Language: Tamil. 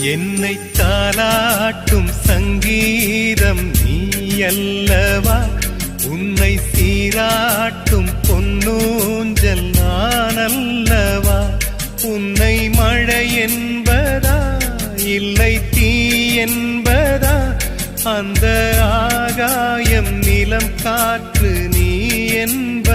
என்னை தாலாட்டும் சங்கீதம் நீ அல்லவா, உன்னை சீராட்டும் பொன்னூஞ்சல் நான் அல்லவா. உன்னை மழை என்பதா இல்லை தீ என்பதா, அந்த ஆகாயம் நிலம் காற்று நீ என்பதா.